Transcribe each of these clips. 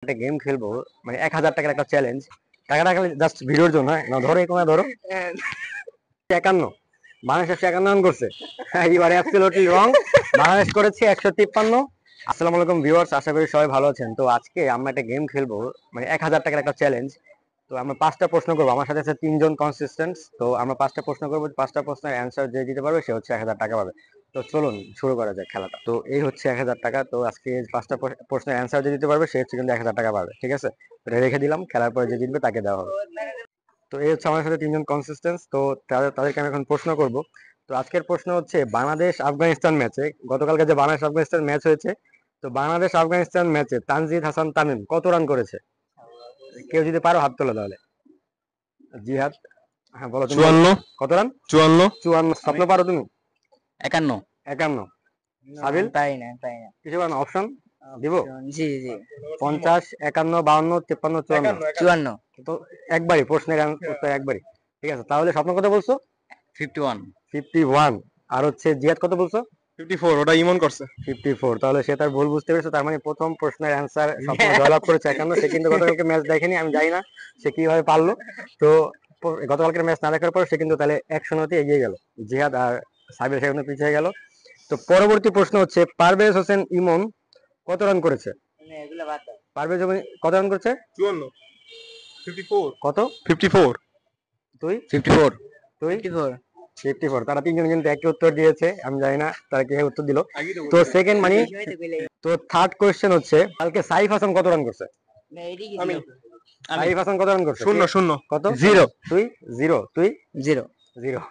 একটা গেম খেলবো, মানে 1000 টাকার একটা চ্যালেঞ্জ। টাকাটা খালি জাস্ট ভিডিওর জন্য, হ্যাঁ? না ধরো এই কোনা ধরো 51, বাংলাদেশ 51 রান করছে। You are absolutely wrong. Bangladesh করেছে 153। আসসালামু আলাইকুম ভিউয়ার্স, আশা করি সবাই ভালো আছেন। তো আজকে আমরা একটা গেম খেলবো, মানে 1000 টাকার একটা চ্যালেঞ্জ। তো আমরা 5টা প্রশ্ন করবো, আমার সাথে আছে 3জন কনসিস্টেন্ট। তো আমরা 5টা প্রশ্ন করবো, 5টা প্রশ্নের অ্যান্সার যে দিতে পারবে সে হচ্ছে 1000 টাকা পাবে। তো চলুন শুরু করা যাক খেলাটা। তো এই হচ্ছে 1000 টাকা। তো আজকে 5টা প্রশ্নের অ্যান্সার যে দিতে পারবে সে হচ্ছে কিন্তু 1000 টাকা পাবে, ঠিক আছে? এটা রেখে দিলাম, খেলার পরে যে জিতবে তাকে দেওয়া হবে। তো এই হচ্ছে আমার সাথে 3জন কনসিস্টেন্ট। তো তাদেরকে আমি এখন প্রশ্ন করব। তো আজকের প্রশ্ন হচ্ছে বাংলাদেশ আফগানিস্তান ম্যাচে, গতকালকে যে বাংলাদেশ আফগানিস্তান ম্যাচ হয়েছে, তো বাংলাদেশ আফগানিস্তান ম্যাচে তানজিদ হাসান তামিম কত রান করেছে? কেউ যদি পারো হাত তোলো তাহলে। জিহাদ, হ্যাঁ বলো তুমি। 54 কত রান? 54 54। স্বপ্ন পারো তুমি? 51 51। সাবিল? তাই না কিছু পারো না? অপশন দিব? জি জি 50, 51, 52, 53, 54। 54 তো একবারই প্রশ্নের উত্তর একবারই, ঠিক আছে? তাহলে স্বপ্ন কত বলছো? 51 51। আর হচ্ছে জিহাদ কত বলছো? 54 ওটা ইমন করছে 54। তাহলে সে তার ভুল বুঝতে পেরেছে। তার মানে প্রথম প্রশ্নের অ্যান্সার স্বপ্ন জয়লাভ করেছে 51। সে কিন্তু গতকালকে ম্যাচ দেখেনি, আমি জানি না সে কিভাবে পারলো। তো গতকালকের ম্যাচ না দেখার পর সে কিন্তু তাহলে 100 এগিয়ে গেল। জিহাদ আর সাবির সেখানে পিছিয়ে গেল। তো পরবর্তী প্রশ্ন হচ্ছে পারভেজ হোসেন ইমন কত রান করেছে? এগুলা বাদ দাও। পারভেজ হোসেন কত রান করেছে? 54 54 কত? 54 তুই? 54 তুই? 54 54। তারা 3জন কিন্তু একই উত্তর দিয়েছে, আমি জানি না তারা কিভাবে উত্তর দিল। তো সেকেন্ড মানে, তো থার্ড কোয়েশ্চেন হচ্ছে কালকে সাইফ হাসান কত রান করছে? আমি সাইফ হাসান কত রান করছে? 0 কত? 0 তুই? 0। তুই? 0 0।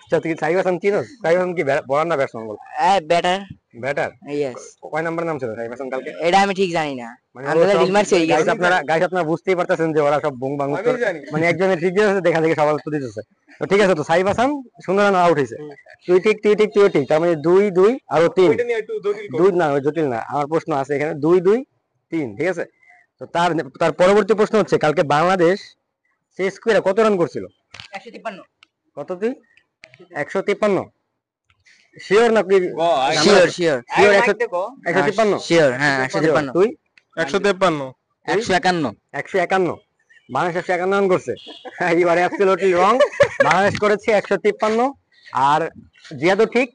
আচ্ছা, তুই সাইফ হাসান চিনোস? সাইফ হাসান কি বলার না ব্যাটসম্যান বল? Batter batter. ইয়েস কয় নাম্বার নাম ছিল সাইফ হাসান কালকে? এটা আমি ঠিক জানি না। মানে আমি তো রিল মারছি এই গাইস আপনারা বুঝতেই পারতেছেন যে ওরা সব বুং বাং উত্তর, মানে একজনের ঠিক দিয়েছে, দেখা দেখে সবার উত্তর দিতেছে। তো ঠিক আছে, তো সাইফ হাসান সুন্দর রান আউট হয়েছে। তুই ঠিক, তুই ঠিক, তুইও ঠিক। তার মানে 2 2 আর 3। ওইটা নিয়ে একটু জটিল 2 না, ওই জটিল না। আমার প্রশ্ন আছে এখানে 2 2 3, ঠিক আছে? তো তার পরবর্তী প্রশ্ন হচ্ছে কালকে বাংলাদেশ শেষ করে কত রান করছিল? 153 কত? তুই? 153। শিওর না? কি শিওর শিওর শিওর? 153। শিওর হ্যাঁ 153 তুই? 153 151 151। বাংলাদেশ 151 রান করছে। You are absolutely wrong. Bangladesh করেছে 153। আর জিয়াদও ঠিক,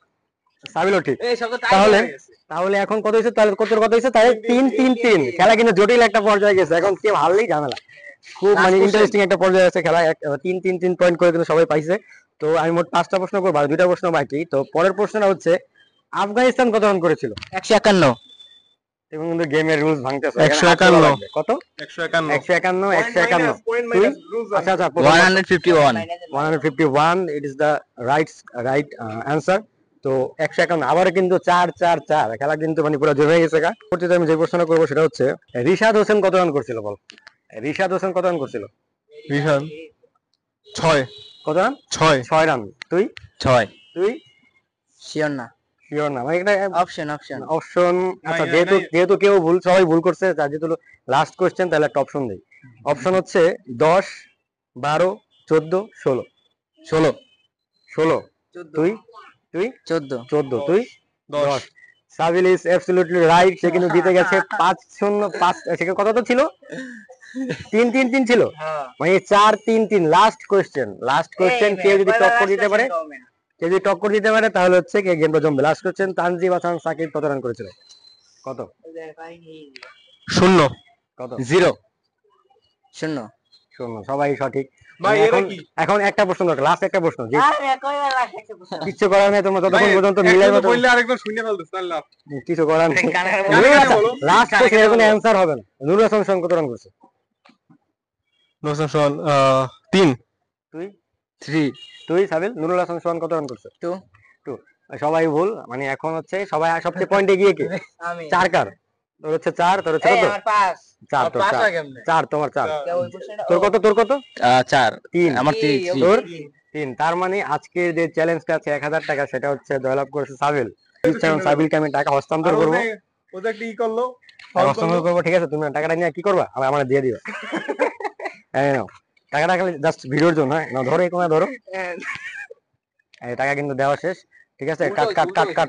সাবিলও ঠিক। তাহলে তাহলে এখন কত হয়েছে? তাহলে কত কত হয়েছে? তাহলে 3 3 3। খেলা কিন্তু জটিল একটা পর্যায়ে গেছে। এখন কেউ হারলেই ঝামেলা। খুব মানে ইন্টারেস্টিং একটা পর্যায়ে আছে খেলা। 3 3 3 পয়েন্ট করে কিন্তু সবাই পাইছে। তো আমি মোট 5টা প্রশ্ন করবো, আর 2টা প্রশ্ন বাকি। তো পরের প্রশ্নটা হচ্ছে আফগানিস্তান কত রান করেছিল? 151 এবং কিন্তু গেমের রুলস ভাঙতেছে। 151 কত? 151 151 151। তুই? আচ্ছা আচ্ছা, 151 151। It is the right answer. তো 151। আবার কিন্তু 4 4 4। খেলা কিন্তু মানে পুরো জমে গেছে। পরবর্তীতে আমি যে প্রশ্নটা করবো সেটা হচ্ছে রিশাদ হোসেন কত রান করছিল বল? রিশাদ হোসেন কত রান করছিল? রিহান 6 কত রান? 6 6 রান। তুই? 6 তুই? শিওর না শিওর না? মানে এটা অপশন অপশন। আচ্ছা, যেহেতু কেউ ভুল, সবাই ভুল করছে, তার যেহেতু লাস্ট কোশ্চেন, তাহলে একটা অপশন দেই। অপশন হচ্ছে 10, 12, 14, 16। 16। তুই? তুই? 14। তুই? 10 10। সাবিল ইজ অ্যাবসলিউটলি রাইট। সে কিন্তু জিতে গেছে 5-0। 5 সেকেন্ড কত তো ছিল? 3 3 3 ছিল। মানে 4 3 3। লাস্ট কোশ্চেন কেউ যদি টক্কর দিতে পারে, তাহলে হচ্ছে কে গেমটা জমবে। লাস্ট কোশ্চেন তানজিব হাসান সাকিব কত রান করেছিল? কত? 0 কত? 0 0 শূন্য। সবাই সঠিক। ভাই এরা এখন কি এখন একটা প্রশ্ন দরকার, লাস্ট একটা প্রশ্ন। যে কিছু করার নেই, তোমরা যতক্ষণ পর্যন্ত মিলাই মতো বললে আরেকবার শুনে ফেলতেছ তাহলে লাভ কিছু করার নেই। বলো। লাস্ট কোশ্চেন, এর কোনো অ্যানসার হবে না। নুরুল হাসান সোহান কত রান করছে? নোসন 3 তুই? 3 তুই সাবিল? নুরুল হাসান সোহান কত রান করছে? 2 2। সবাই ভুল। মানে এখন হচ্ছে সবাই সবচেয়ে পয়েন্ট এগিয়ে কে? আমি 4 কার? তোর হচ্ছে 4, তোর হচ্ছে কত? আমার পাস 4। তোর 4। তোমার 4। ওই কোশ্চেনটা তোর কত? তোর কত? 4 3। আমার 3 তোর 3। তার মানে আজকের যে চ্যালেঞ্জটা আছে 1000 টাকা, সেটা হচ্ছে জয়লাভ করেছে সাবিল। সাবিলকে আমি টাকা হস্তান্তর করবো। ওটা একটা ই করলো হস্তান্তর করবো, ঠিক আছে? তুমি টাকাটা নিয়ে কি করবা? আমার দিয়ে দিও। এই নাও টাকাটা, খালি জাস্ট ভিডিওর জন্য, হ্যাঁ? না ধরো এই কোনা ধরো। এই টাকা কিন্তু দেওয়া শেষ, ঠিক আছে? কাট কাট কাট কাট।